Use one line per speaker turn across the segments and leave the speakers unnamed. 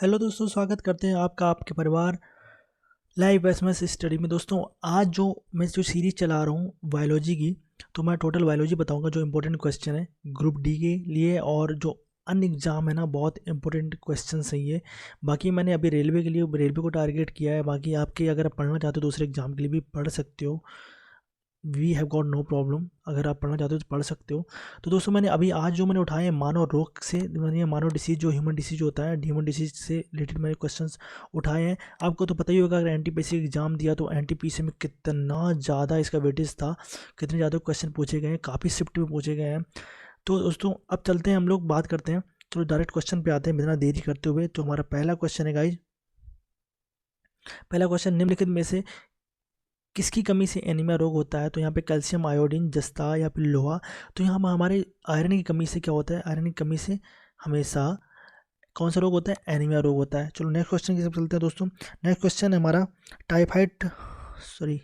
Hello दोस्तों, स्वागत करते हैं आपका आपके परिवार लाइव एसएमएस स्टडी में। दोस्तों आज मैं जो सीरीज चला रहा हूँ बायोलॉजी की, तो मैं टोटल बायोलॉजी बताऊंगा जो इंपॉर्टेंट क्वेश्चन है ग्रुप डी के लिए और जो अन्य एग्जाम है ना, बहुत इंपॉर्टेंट क्वेश्चन है ये। बाकी मैंने अभी रेलवे के लिए रेलवे को टारगेट किया है। बाकी आपके अगर आप पढ़ना चाहते हो दूसरे एग्जाम के लिए भी पढ़ सकते हो। We have got no problem, अगर आप पढ़ना चाहते हो तो पढ़ सकते हो। तो दोस्तों मैंने अभी आज जो मैंने उठाए हैं मानव रोग से, मैंने मानव डिसीज जो ह्यूमन डिसीज होता है, ह्यूमन डिसीज से रिलेटेड मैंने क्वेश्चंस उठाए हैं। आपको तो पता ही होगा, अगर एनटीपीसी एग्जाम दिया तो एनटीपीसी में कितना ज़्यादा इसका वेटेज था, कितने ज़्यादा क्वेश्चन पूछे गए हैं, काफ़ी शिफ्ट में पूछे गए हैं। तो दोस्तों अब चलते हैं, हम लोग बात करते हैं, तो डायरेक्ट क्वेश्चन पे आते हैं बिना देरी करते हुए। तो हमारा पहला क्वेश्चन है गाइज, पहला क्वेश्चन, निम्नलिखित में से किसकी कमी से एनीमिया रोग होता है? तो यहाँ पे कैल्शियम, आयोडीन, जस्ता या फिर लोहा। तो यहाँ हमारे आयरन की कमी से क्या होता है? आयरन की कमी से हमेशा कौन सा रोग होता है? एनीमिया रोग होता है। चलो नेक्स्ट क्वेश्चन की तरफ चलते हैं दोस्तों। नेक्स्ट क्वेश्चन है हमारा टाइफाइड, सॉरी,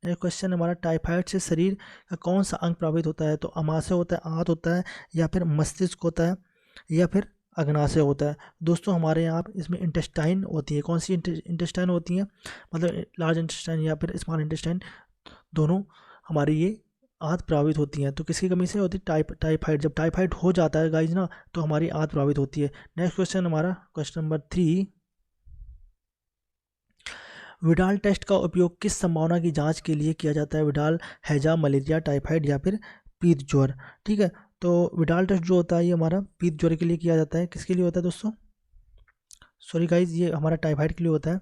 नेक्स्ट क्वेश्चन है हमारा टाइफाइड से शरीर का कौन सा अंग प्रभावित होता है? तो अमाशय होता है, आंत होता है, या फिर मस्तिष्क होता है, या फिर अग्नाशय होता है। दोस्तों हमारे यहाँ इसमें इंटेस्टाइन होती है। कौन सी इंटेस्टाइन होती है? मतलब लार्ज इंटेस्टाइन या फिर स्मॉल इंटेस्टाइन, दोनों हमारी ये आंत प्रभावित होती हैं। तो किसकी कमी से होती है? टाइफाइड। जब टाइफाइड हो जाता है गाइज ना, तो हमारी आंत प्रभावित होती है। नेक्स्ट क्वेश्चन हमारा क्वेश्चन नंबर 3, विडाल टेस्ट का उपयोग किस संभावना की जांच के लिए किया जाता है? विडाल, हैजा, मलेरिया, टाइफाइड या फिर पीत ज्वर। ठीक है, तो विडाल टेस्ट जो होता है ये हमारा पीत ज्वर के लिए किया जाता है। किसके लिए होता है दोस्तों? सॉरी गाइज, ये हमारा टाइफाइड के लिए होता है,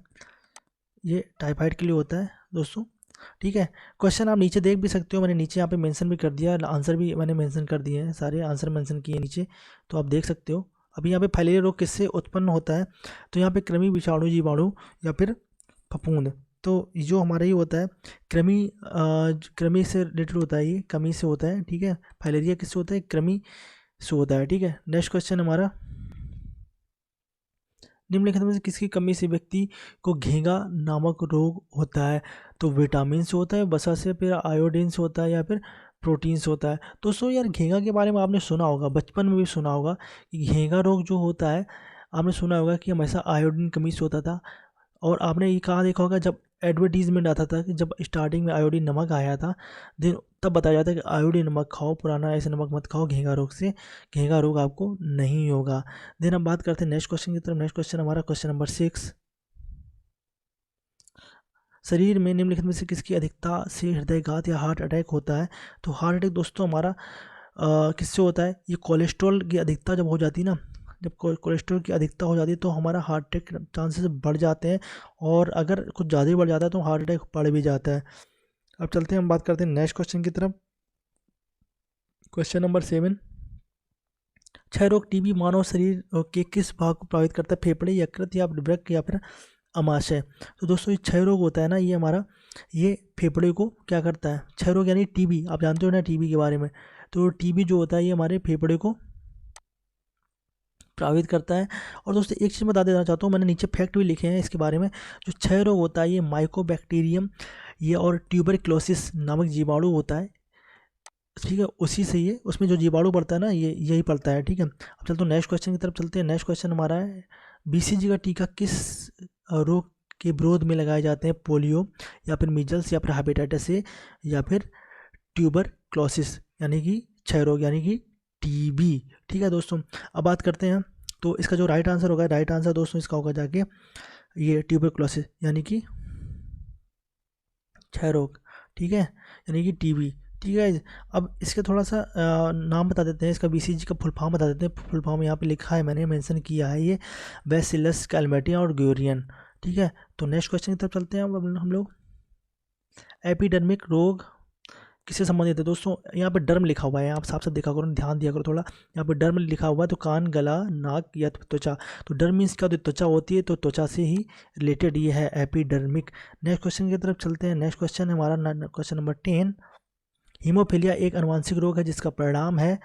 ये टाइफाइड के लिए होता है दोस्तों। ठीक है, क्वेश्चन आप नीचे देख भी सकते हो, मैंने नीचे यहाँ पे मेंशन भी कर दिया, आंसर भी मैंने मेंशन कर दिए हैं, सारे आंसर मेंशन किए नीचे, तो आप देख सकते हो। अभी यहाँ पे फैलेरिया रोग किससे उत्पन्न होता है? तो यहाँ पे कृमि, विषाणु, जीवाणु या फिर फफूंद। तो जो हमारा ये होता है कृमि से रिलेटेड होता है, ये कमी से होता है। ठीक है, फैलेरिया किससे होता है? कृमि से होता है। ठीक है, नेक्स्ट क्वेश्चन हमारा, निम्नलिखित में से किसकी कमी से व्यक्ति को घेंगा नामक रोग होता है? तो विटामिन से होता है, वसा से, फिर आयोडीन से होता है, या फिर प्रोटीन से होता है। दोस्तों यार घेंगा के बारे में आपने सुना होगा, बचपन में भी सुना होगा कि घेंगा रोग जो होता है, आपने सुना होगा कि हमेशा आयोडीन कमी से होता था। और आपने ये कहा देखा होगा, जब एडवर्टीजमेंट आता था कि जब स्टार्टिंग में आयोडीन नमक आया था, देन तब बताया जाता है कि आयोडीन नमक खाओ, पुराना ऐसे नमक मत खाओ, घेंगा रोग से, घेंगा रोग आपको नहीं होगा। देन हम बात करते हैं नेक्स्ट क्वेश्चन की तरफ। नेक्स्ट क्वेश्चन हमारा क्वेश्चन नंबर 6, शरीर में निम्नलिखित में से किसकी अधिकता से हृदयघात या हार्ट अटैक होता है? तो हार्ट अटैक दोस्तों हमारा किससे होता है? ये कोलेस्ट्रॉल की अधिकता जब हो जाती है ना, जब कोलेस्ट्रॉल की अधिकता हो जाती है तो हमारा हार्ट अटैक चांसेस बढ़ जाते हैं, और अगर कुछ ज़्यादा ही बढ़ जाता है तो हार्ट अटैक बढ़ भी जाता है। अब चलते हैं, हम बात करते हैं नेक्स्ट क्वेश्चन की तरफ। क्वेश्चन नंबर 7, क्षय रोग टीबी मानव शरीर के किस भाग को प्रभावित करता है? फेफड़े, यकृत या वृक्क या फिर अमाशय। तो दोस्तों ये क्षय रोग होता है ना, ये हमारा ये फेफड़े को क्या करता है? क्षय रोग यानी टीबी, आप जानते हो ना टीबी के बारे में। तो टीबी जो होता है ये हमारे फेफड़े को प्रभावित करता है। और दोस्तों एक चीज़ बता देना चाहता हूँ, मैंने नीचे फैक्ट भी लिखे हैं इसके बारे में। जो क्षय रोग होता है ये माइकोबैक्टीरियम ये और ट्यूबरक्लोसिस नामक जीवाणु होता है। ठीक है, उसी से ये, उसमें जो जीवाणु पड़ता है ना, ये यही पड़ता है। ठीक है, अब चलते हैं नेक्स्ट क्वेश्चन की तरफ चलते हैं। नेक्स्ट क्वेश्चन हमारा है, बीसीजी का टीका किस रोग के विरोध में लगाए जाते हैं? पोलियो या फिर मीजल्स या फिर हेपेटाइटिस ए या फिर ट्यूबरक्लोसिस यानी कि क्षय रोग यानी कि टीबी। ठीक है दोस्तों, अब बात करते हैं, तो इसका जो राइट आंसर होगा, राइट आंसर दोस्तों इसका होगा जाके ये ट्यूबरक्लोसिस यानी कि क्षय रोग। ठीक है, यानी कि टीबी। ठीक है, अब इसके थोड़ा सा नाम बता देते हैं, इसका बीसीजी का फुल फॉर्म बता देते हैं। फुल फॉर्म यहाँ पे लिखा है, मैंने मेंशन किया है, ये बैसिलस कैल्मेटिया और ग्यूरियन। ठीक है, तो नेक्स्ट क्वेश्चन की तरफ चलते हैं हम लोग। एपिडर्मिक रोग किससे संबंधित है? दोस्तों यहाँ पे डर्म लिखा हुआ है, आप साफ साफ देखा करो, ध्यान दिया करो थोड़ा। यहाँ पे डर्म लिखा हुआ है, तो कान, गला, नाक या त्वचा। तो डर्म मीन्स क्या होती है? त्वचा होती है, तो त्वचा से ही रिलेटेड ये है एपिडर्मिक। नेक्स्ट क्वेश्चन की तरफ चलते हैं। नेक्स्ट क्वेश्चन है हमारा क्वेश्चन नंबर 10, हीमोफीलिया एक अनुवांशिक रोग है जिसका परिणाम है।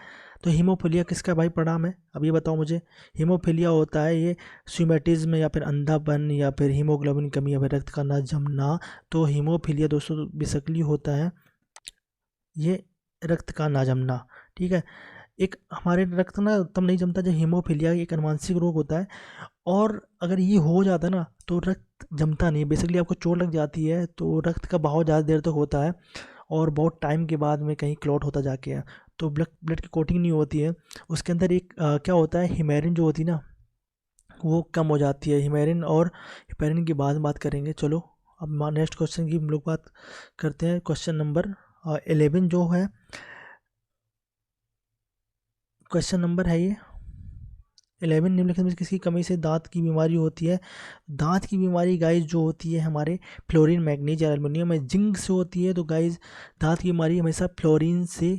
तो हीमोफीलिया किसका भाई परिणाम है? अब ये बताओ मुझे। हीमोफीलिया होता है ये स्यूमेटिज्म या फिर अंधापन या फिर हीमोग्लोबिन कमी या फिर रक्त का न जमना। तो हीमोफीलिया दोस्तों बेसिकली होता है ये रक्त का ना जमना। ठीक है, एक हमारे रक्त ना तब नहीं जमता जब हीमोफीलिया एक अनुवांशिक रोग होता है, और अगर ये हो जाता है ना तो रक्त जमता नहीं। बेसिकली आपको चोट लग जाती है तो रक्त का बहाव ज़्यादा देर तक होता है और बहुत टाइम के बाद में कहीं क्लॉट होता जाके है, तो ब्लड ब्लड की कोटिंग नहीं होती है। उसके अंदर एक क्या होता है, हिमेरिन जो होती है ना वो कम हो जाती है। हिमेरिन और हिपेरिन की बाद में बात करेंगे। चलो अब नेक्स्ट क्वेश्चन की हम लोग बात करते हैं। क्वेश्चन नंबर 11 जो है, क्वेश्चन नंबर है ये 11, निम्नलिखित में किसकी कमी से दांत की बीमारी होती है। दांत की बीमारी गाइस जो होती है हमारे फ्लोरीन, मैग्नीज या एल्युमिनियम या जिंक से होती है। तो गाइस दांत की बीमारी हमेशा फ्लोरीन से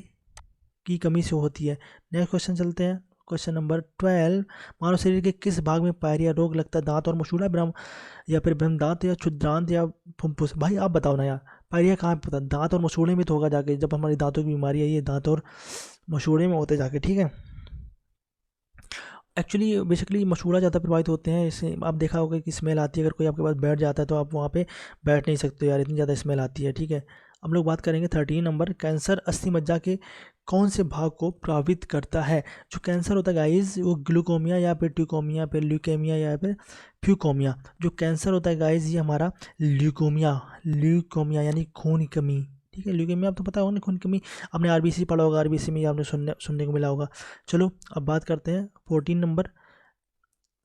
की कमी से होती है। नेक्स्ट क्वेश्चन चलते हैं। क्वेश्चन नंबर 12, मानव शरीर के किस भाग में पायरिया रोग लगता है। दांत और मसूड़ा, ब्रह्म या फिर ब्रह्मदांत या क्षुद्रांत या फुफ्फुस। भाई आप बताओ ना यार, पायरिया कहाँ पे पता, दांत और मसूड़े में तो होगा जाके, जब हमारी दांतों की बीमारी है ये दांत और मसूड़े में होते जाके, ठीक है। एक्चुअली बेसिकली मसूड़ा ज़्यादा प्रभावित होते हैं, इससे आप देखा होगा कि स्मेल आती है, अगर कोई आपके पास बैठ जाता है तो आप वहाँ पे बैठ नहीं सकते यार, इतनी ज़्यादा स्मेल आती है, ठीक है। हम लोग बात करेंगे 13 नंबर, कैंसर अस्थि मज्जा के कौन से भाग को प्रभावित करता है। जो कैंसर होता है गाइज वो ग्लूकोमिया या फिर ट्यूकोमिया, फिर ल्यूकेमिया या फिर फ्यूकोमिया। जो कैंसर होता है गाइज ये हमारा ल्यूकोमिया, ल्यूकोमिया यानी खून की कमी, ठीक है। ल्यूकेमिया आप तो पता होगा ना, खून की कमी, आपने आरबीसी पढ़ा होगा, आरबीसी में आपने सुनने को मिला होगा। चलो अब बात करते हैं 14 नंबर,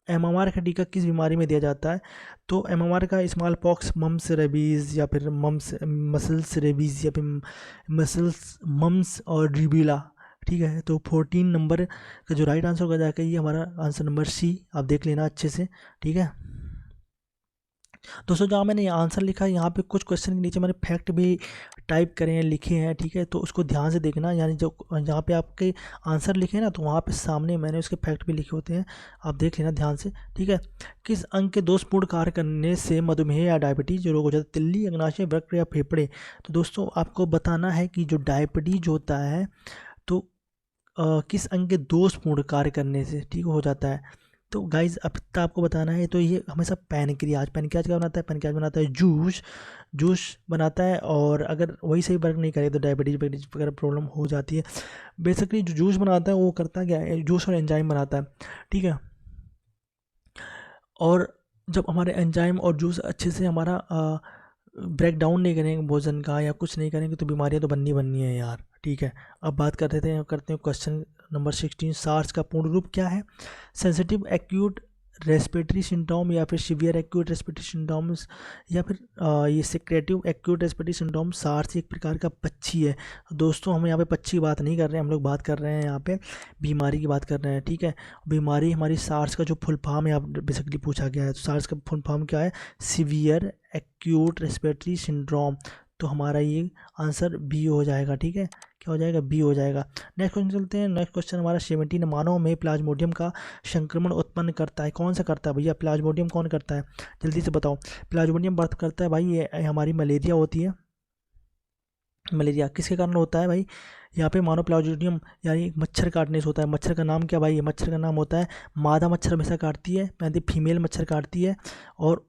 एमएमआर का टीका किस बीमारी में दिया जाता है। तो एमएमआर का स्मॉल पॉक्स, मम्स रेबीज़ या फिर मम्स मसल्स रेबीज़ या फिर मसल्स मम्स और रिबीला, ठीक है। तो 14 नंबर का जो राइट आंसर होगा जाएगा ये हमारा आंसर नंबर सी, आप देख लेना अच्छे से, ठीक है। दोस्तों जहाँ मैंने आंसर लिखा है यहाँ पे कुछ क्वेश्चन के नीचे मैंने फैक्ट भी टाइप करे हैं, लिखे हैं, ठीक है। तो उसको ध्यान से देखना, यानी जो जहाँ पे आपके आंसर लिखे हैं ना तो वहाँ पे सामने मैंने उसके फैक्ट भी लिखे होते हैं, आप देख लेना ध्यान से, ठीक है। किस अंग के दोषपूर्ण कार्य करने से मधुमेह या डायबिटीज जो रोग हो जाता है, तिल्ली, अग्नाशय, वृक्क या फेफड़े। तो दोस्तों आपको बताना है कि जो डायबिटीज होता है तो किस अंग के दोषपूर्ण कार्य करने से ठीक हो जाता है। तो गाइज अब तक आपको बताना है, तो ये हमेशा पैनक्रियाज, पैनक्रियाज क्या बनाता है, पैनक्रियाज बनाता है जूस, जूस बनाता है, और अगर वही सही वर्क नहीं करे तो डायबिटीज वाइबिटीज वगैरह प्रॉब्लम हो जाती है। बेसिकली जो जूस बनाता है वो करता क्या है, जूस और एंजाइम बनाता है, ठीक है। और जब हमारे एंजाइम और जूस अच्छे से हमारा ब्रेक डाउन नहीं करेंगे भोजन का या कुछ नहीं करेंगे तो बीमारियां तो बननी बननी है यार, ठीक है। अब बात करते हैं क्वेश्चन नंबर 16, सार्स का पूर्ण रूप क्या है। सेंसिटिव एक्यूट रेस्पिरेटरी सिंड्रोम या फिर सीवियर एक्यूट रेस्पिरेटरी सिंड्रोम्स या फिर ये secretive acute respiratory syndrome. SARS एक प्रकार का पक्षी है। दोस्तों हम यहाँ पे पक्षी की बात नहीं कर रहे हैं, हम लोग बात कर रहे हैं यहाँ पे बीमारी की बात कर रहे हैं, ठीक है। बीमारी हमारी सार्स का जो फुल फॉर्म है, आप बेसिकली पूछा गया है, तो सार्स का फुल फॉर्म क्या है, सीवियर एक्यूट रेस्पिरेटरी सिंड्रोम। तो हमारा ये आंसर बी हो जाएगा, ठीक है। क्या हो जाएगा, बी हो जाएगा। नेक्स्ट क्वेश्चन चलते हैं। नेक्स्ट क्वेश्चन हमारा 17, मानव में प्लाज्मोडियम का संक्रमण उत्पन्न करता है, कौन सा करता है भैया, प्लाज्मोडियम कौन करता है, जल्दी से बताओ। प्लाज्मोडियम बर्थ करता है भाई, ये हमारी मलेरिया होती है। मलेरिया किसके कारण होता है भाई, यहाँ पे मानो प्लाज्मोडियम यानी मच्छर काटने से होता है। मच्छर का नाम क्या भाई, मच्छर का नाम होता है मादा मच्छर हमेशा काटती है, यानी फीमेल मच्छर काटती है। और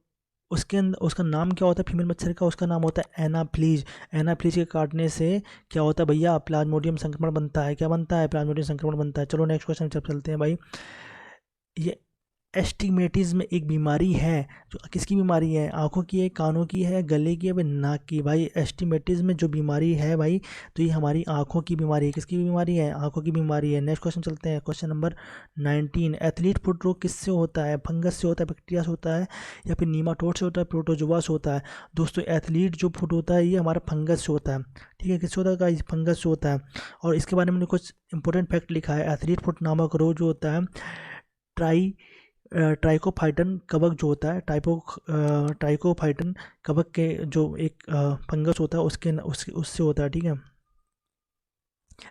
उसके अंदर उसका नाम क्या होता है फीमेल मच्छर का, उसका नाम होता है एनाफ्लीज। एनाफ्लीज के काटने से क्या होता है भैया, प्लाज्मोडियम संक्रमण बनता है। क्या बनता है, प्लाज्मोडियम संक्रमण बनता है। चलो नेक्स्ट क्वेश्चन जब चलते हैं भाई। ये एस्टिग्मेटिज्म एक बीमारी है, जो किसकी बीमारी है, आंखों की है, कानों की है, गले की है, भाई नाक की। भाई एस्टिग्मेटिज्म जो बीमारी है भाई, तो ये हमारी आंखों की बीमारी है। किसकी बीमारी है, आंखों की बीमारी है। नेक्स्ट क्वेश्चन चलते हैं, क्वेश्चन नंबर 19, एथलीट फुट रोग किससे होता है, फंगस से होता है, बैक्टीरिया से होता है या फिर नीमाटोड से होता है, प्रोटोजोआ से होता है। दोस्तों एथलीट जो फुट होता है ये हमारा फंगस से होता है, ठीक है। किससे होता है, फंगस से होता है। और इसके बारे में कुछ इंपॉर्टेंट फैक्ट लिखा है, एथलीट फुट नामक रोग जो होता है ट्राई ट्राइकोफाइटन कवक जो होता है, ट्राइकोफाइटन कवक के जो एक फंगस होता है उससे होता है, ठीक है।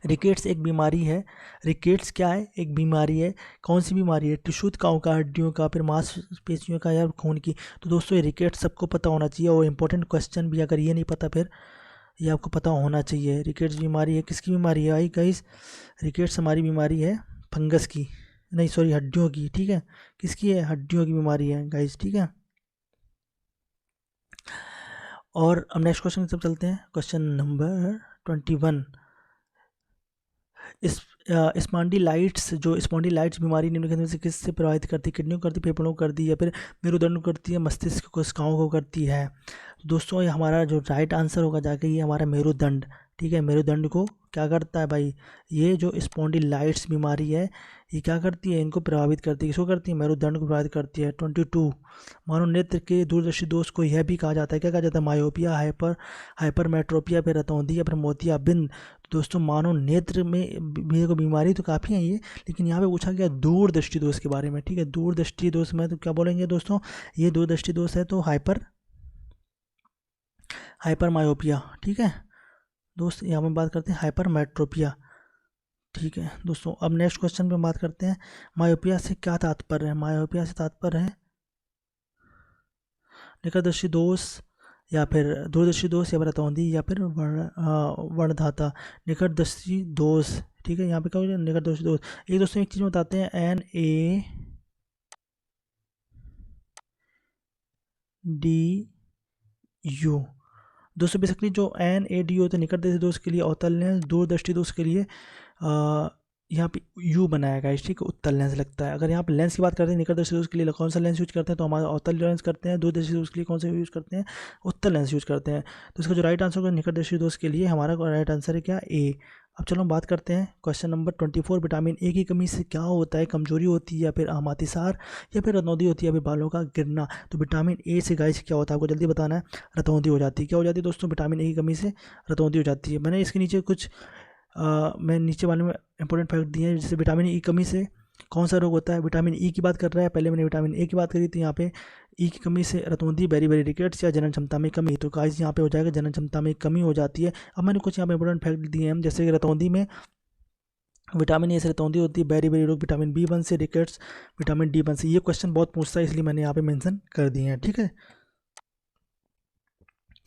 रिकेट्स एक बीमारी है, रिकेट्स क्या है, एक बीमारी है। कौन सी बीमारी है, टिश्यू काउ का, हड्डियों का, फिर मांसपेशियों का या खून की। तो दोस्तों ये रिकेट्स सबको पता होना चाहिए, और इंपॉर्टेंट क्वेश्चन भी अगर ये नहीं पता फिर ये आपको पता होना चाहिए। रिकेट्स बीमारी है, किसकी बीमारी है भाई गाइस, रिकेट्स हमारी बीमारी है फंगस की, नहीं सॉरी हड्डियों की, ठीक है। किसकी है, हड्डियों की बीमारी है गाइस, ठीक है। और अब नेक्स्ट क्वेश्चन की तरफ चलते हैं, क्वेश्चन नंबर 21, स्पॉन्डिलाइट्स, जो स्पॉन्डिलाइट्स बीमारी निम्नलिखित में से किससे प्रभावित करती है? किडनियों को करती है, फेफड़ों को करती है, या फिर मेरुदंड को करती है, मस्तिष्क कोशिकाओं को करती है? दोस्तों ये हमारा जो राइट आंसर होगा जाके ये हमारा मेरुदंड, ठीक है, मेरुदंड को क्या करता है भाई, ये जो स्पॉन्डिलाइट्स बीमारी है ये क्या करती है, इनको प्रभावित करती है। किसको करती है? मेरुदंड को प्रभावित करती है। 22, मानव नेत्र के दूरदर्शी दोष को यह भी कहा जाता है, क्या कहा जाता है? मायोपिया, हाइपरमेट्रोपिया, फिर रतौंधी या फिर मोतियाबिंद। दोस्तों मानव नेत्र में को बीमारी तो काफ़ी है ये, लेकिन यहाँ पे पूछा गया दूरदृष्टि दोष के बारे में, ठीक है। दूरदृष्टि दोष में तो क्या बोलेंगे दोस्तों, ये दूरदृष्टि दोष है तो हाइपर मायोपिया, ठीक है दोस्त। यहाँ पे बात करते हैं हाइपरमेट्रोपिया, ठीक है दोस्तों। अब नेक्स्ट क्वेश्चन पे बात करते हैं, मायोपिया से क्या तात्पर्य है? मायोपिया से तात्पर्य है निकटदर्शी दोष या फिर दूरदर्शी दोष या फिर रतौंधी या फिर वर्णधाता। निकटदर्शी दोष, ठीक है, यहाँ पे क्या हो जाए? निकटदर्शी दोष। एक दोस्तों एक चीज़ बताते हैं, NaDU दोस्तों। बेसिकली जो NaDU होता है निकटदर्शी दोष के लिए अवतल लेंस, दूरदृष्टि दोष के लिए यहाँ पे U बनाया गया है, ठीक है, उत्तल लेंस लगता है। अगर यहाँ पे लेंस की बात करते हैं निकटदर्शी दोष के लिए कौन सा लेंस यूज करते हैं, तो हमारा अवतल लेंस करते हैं। दूरदर्शी दोष के लिए कौन सा यूज करते हैं? उत्तल लेंस यूज करते हैं। तो इसका जो राइट आंसर होगा निकटदर्शी दोष के लिए हमारा राइट आंसर है क्या? A। अब चलो हम बात करते हैं क्वेश्चन नंबर 24, विटामिन ए की कमी से क्या होता है? कमजोरी होती है या फिर अतिसार या फिर रतौंधी होती है या फिर बालों का गिरना? तो विटामिन ए से गाइस क्या होता है आपको जल्दी बताना है, रतौंधी हो जाती है। क्या हो जाती है दोस्तों? विटामिन ए की कमी से रतौंधी हो जाती है। मैंने इसके नीचे कुछ मैं नीचे वाले में इंपॉर्टेंट फैक्ट दिए हैं, जैसे विटामिन ई कमी से कौन सा रोग होता है? विटामिन ई की बात कर रहा है, पहले मैंने विटामिन ए की बात करी थी। यहाँ पे ई की कमी से रतौंधी, बेरी रिकेट्स या जनन क्षमता में कमी। तो गाइस यहाँ पे हो जाएगा जनन क्षमता में कमी हो जाती है। अब मैंने कुछ यहाँ पे इंपॉर्टेंट फैक्ट दिए हैं, जैसे कि रतौंधी में विटामिन ए से रतौंधी होती है, बेरी रोग विटामिन B1 से, रिकेट्स विटामिन D1 से। ये क्वेश्चन बहुत पूछता है इसलिए मैंने यहाँ पे मेंशन कर दिए हैं, ठीक है।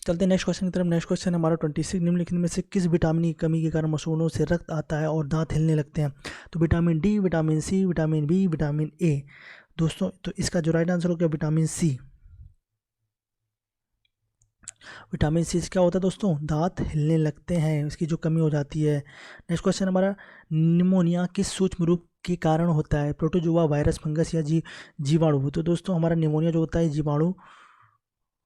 चलते हैं नेक्स्ट क्वेश्चन की तरफ। नेक्स्ट क्वेश्चन है हमारा 26, निम्नलिखित में से किस विटामिन की कमी के कारण मसूड़ों से रक्त आता है और दांत हिलने लगते हैं? तो vitamin D, vitamin C, vitamin B, vitamin A. दोस्तों तो इसका जो राइट आंसर हो गया विटामिन सी। विटामिन सी से क्या होता है दोस्तों? दांत हिलने लगते हैं, इसकी जो कमी हो जाती है। नेक्स्ट क्वेश्चन हमारा, निमोनिया किस सूक्ष्म रूप के कारण होता है? प्रोटोजोआ, वायरस, फंगस या जीवाणु? तो दोस्तों हमारा निमोनिया जो होता है जीवाणु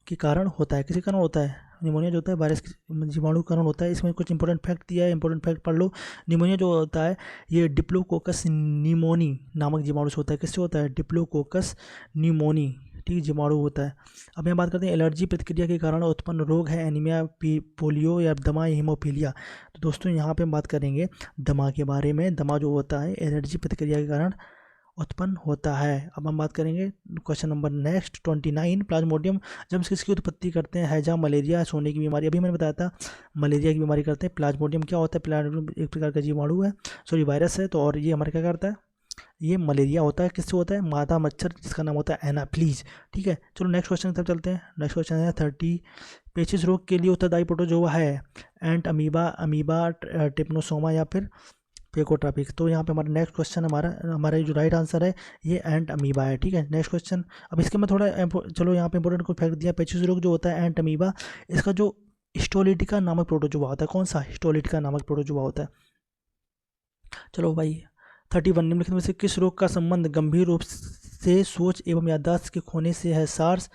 के कारण होता है। किसी कारण होता है? निमोनिया जो होता है वायरस जीवाणु कारण होता है। इसमें कुछ इंपॉर्टेंट फैक्ट दिया है, इंपॉर्टेंट फैक्ट पढ़ लो। निमोनिया जो होता है ये डिप्लोकोकस निमोनी नामक जीवाणु से होता है। किससे होता है? डिप्लोकोकस निमोनी, ठीक, जीवाणु होता है। अब यहाँ बात करते हैं एलर्जी प्रतिक्रिया के कारण उत्पन्न रोग है, एनीमिया, पोलियो या दमा, हीमोफीलिया। तो दोस्तों यहाँ पे हम बात करेंगे दमा के बारे में। दमा जो होता है एलर्जी प्रतिक्रिया के कारण उत्पन्न होता है। अब हम बात करेंगे क्वेश्चन नंबर नेक्स्ट 29, प्लाज्मोडियम जब किसकी उत्पत्ति करते हैं? हैजा, मलेरिया, सोने की बीमारी। अभी मैंने बताया था मलेरिया की बीमारी करते हैं। प्लाज्मोडियम क्या होता है? प्लाज्मोडियम एक प्रकार का जीवाणु है, सॉरी वायरस है। तो और ये हमारा क्या करता है? ये मलेरिया होता है। किससे होता है? मादा मच्छर, जिसका नाम होता है एनाफ्लीज, ठीक है। चलो नेक्स्ट क्वेश्चन की तरफ चलते हैं। नेक्स्ट क्वेश्चन है 30, पेचिस रोग के लिए उत्तरदायी प्रोटोजोआ है? एंट अमीबा, ट्रिपनोसोमा या फिर पेकोट्रापिक। तो यहाँ पे हमारा नेक्स्ट क्वेश्चन हमारा जो राइट आंसर है ये एंट अमीबा है, ठीक है। नेक्स्ट क्वेश्चन, अब इसके मैं थोड़ा चलो यहाँ पे इंपॉर्टेंट को फैक्ट दिया। पेचिस रोग जो होता है एंट अमीबा, इसका जो हिस्टोलिटिका नामक प्रोटोजोआ होता है, कौन सा? हिस्टोलिटिका नामक प्रोटोजोआ होता है। चलो भाई 31, निम्नलिखित में से किस रोग का संबंध गंभीर रूप से सोच एवं याददाश्त के खोने से है? सार्स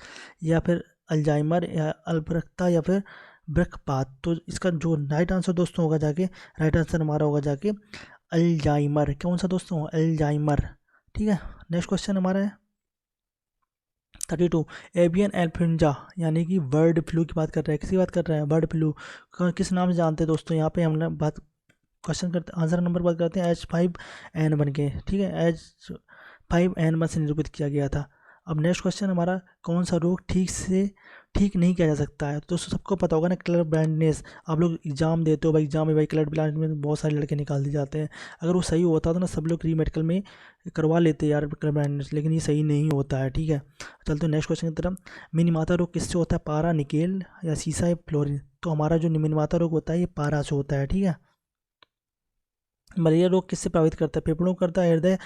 या फिर अल्जाइमर या अल्बर्टा या फिर ब्रखपात? तो इसका जो राइट आंसर दोस्तों होगा जाके, राइट आंसर हमारा होगा जाके अल्जाइमर। कौन सा दोस्तों? अल्जाइमर, ठीक है। नेक्स्ट क्वेश्चन हमारा है 32, एवियन इन्फ्लुएंजा यानी कि बर्ड फ्लू की बात कर रहे हैं। किसी बात कर रहे हैं? बर्ड फ्लू किस नाम से जानते हैं दोस्तों? यहाँ पे हमने बात क्वेश्चन करते, आंसर नंबर बात करते हैं H5N1 के, ठीक है। H5N1 से निरूपित किया गया था। अब नेक्स्ट क्वेश्चन हमारा, कौन सा रोग ठीक नहीं किया जा सकता है? तो सबको पता होगा ना, कलर ब्लाइंडनेस। आप लोग एग्जाम देते हो भाई, एग्जाम में भाई कलर ब्लाइंडनेस में बहुत सारे लड़के निकाल दिए जाते हैं। अगर वो सही होता तो ना सब लोग प्री मेडिकल में करवा लेते यार कलर ब्लाइंडनेस, लेकिन ये सही नहीं होता है, ठीक है। चलते नेक्स्ट क्वेश्चन की तरफ। मिनीमाता रोग किससे होता है? पारा, निकेल या सीसा या फ्लोरिन? तो हमारा जो मिनीमाता रोग होता है ये पारा से होता है, ठीक है। मलेरिया रोग किससे प्रभावित करता है? फेफड़ों को करता है, हृदय,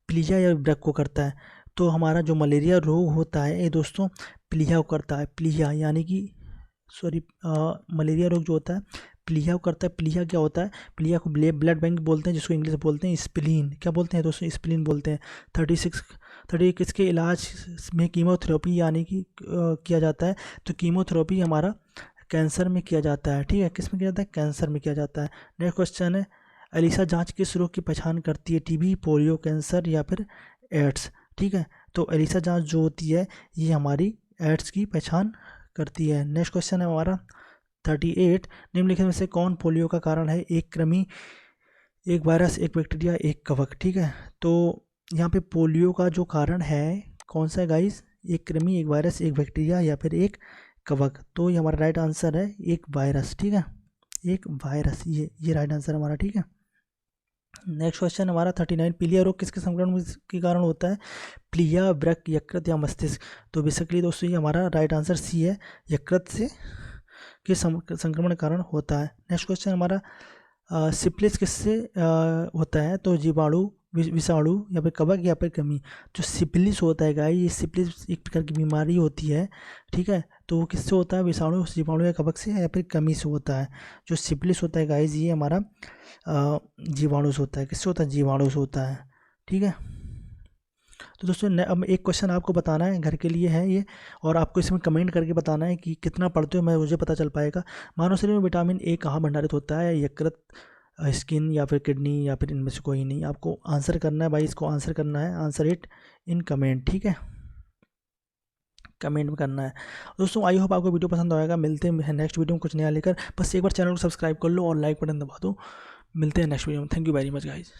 प्लीहा या वृक्क को करता है? तो हमारा जो मलेरिया रोग होता है ये दोस्तों प्लीहा को करता है। प्लीहा यानी कि मलेरिया रोग जो होता है प्लीहा को करता है। प्लीहा क्या होता है? प्लीहा को ब्लड बैंक बोलते हैं, जिसको इंग्लिश में बोलते हैं स्प्लीन। क्या बोलते हैं दोस्तों? स्प्लीन बोलते हैं। 36 इसके इलाज में कीमोथेरेपी यानी कि किया जाता है। तो कीमोथेरेपी हमारा कैंसर में किया जाता है, ठीक है। किस में किया जाता है? कैंसर में किया जाता है। नेक्स्ट क्वेश्चन है, एलिसा जांच किस रोग की पहचान करती है? टीबी, पोलियो, कैंसर या फिर एड्स, ठीक है। तो एलिसा जांच जो होती है ये हमारी एड्स की पहचान करती है। नेक्स्ट क्वेश्चन है हमारा 38, निम्नलिखित में से कौन पोलियो का कारण है? एक कृमि, एक वायरस, एक बैक्टीरिया, एक कवक, ठीक है। तो यहाँ पे पोलियो का जो कारण है कौन सा है गाइस? एक कृमि, एक वायरस, एक बैक्टीरिया या फिर एक कवक। तो ये हमारा राइट आंसर है एक वायरस, ठीक है। एक वायरस, ये राइट आंसर हमारा, ठीक है। नेक्स्ट क्वेश्चन हमारा 39, पीलिया रोग किसके संक्रमण के कारण होता है? प्लीहा, वृक्क, यकृत या मस्तिष्क। तो बेसिकली दोस्तों ये हमारा राइट आंसर सी है, यकृत से के संक्रमण के कारण होता है। नेक्स्ट क्वेश्चन हमारा सिप्लिस किससे होता है? तो जीवाणु, विषाणु या फिर कवक या फिर कृमि। जो सिप्लिस होता है गाइस, ये सिप्लिस एक प्रकार की बीमारी होती है, ठीक है। तो वो किससे होता है? विषाणु, जीवाणु या कवक से या फिर कृमि से होता है। जो सिप्लिस होता है गाइस ये हमारा जीवाणु से होता है। किससे होता है? जीवाणु से होता है, ठीक है। तो दोस्तों अब एक क्वेश्चन आपको बताना है, घर के लिए है ये, और आपको इसमें कमेंट करके बताना है कि कितना पढ़ते हो, मुझे पता चल पाएगा। मानव शरीर में विटामिन ए कहाँ भंडारित होता है? यकृत, स्किन या फिर किडनी या फिर इनमें से कोई नहीं। आपको आंसर करना है भाई, इसको आंसर करना है, आंसर इट इन कमेंट, ठीक है। कमेंट में करना है। दोस्तों आई होप आपको वीडियो पसंद आएगा। मिलते हैं नेक्स्ट वीडियो में कुछ नया लेकर। बस एक बार चैनल को सब्सक्राइब कर लो और लाइक बटन दबा दो। मिलते हैं नेक्स्ट वीडियो में। Thank you very much guys.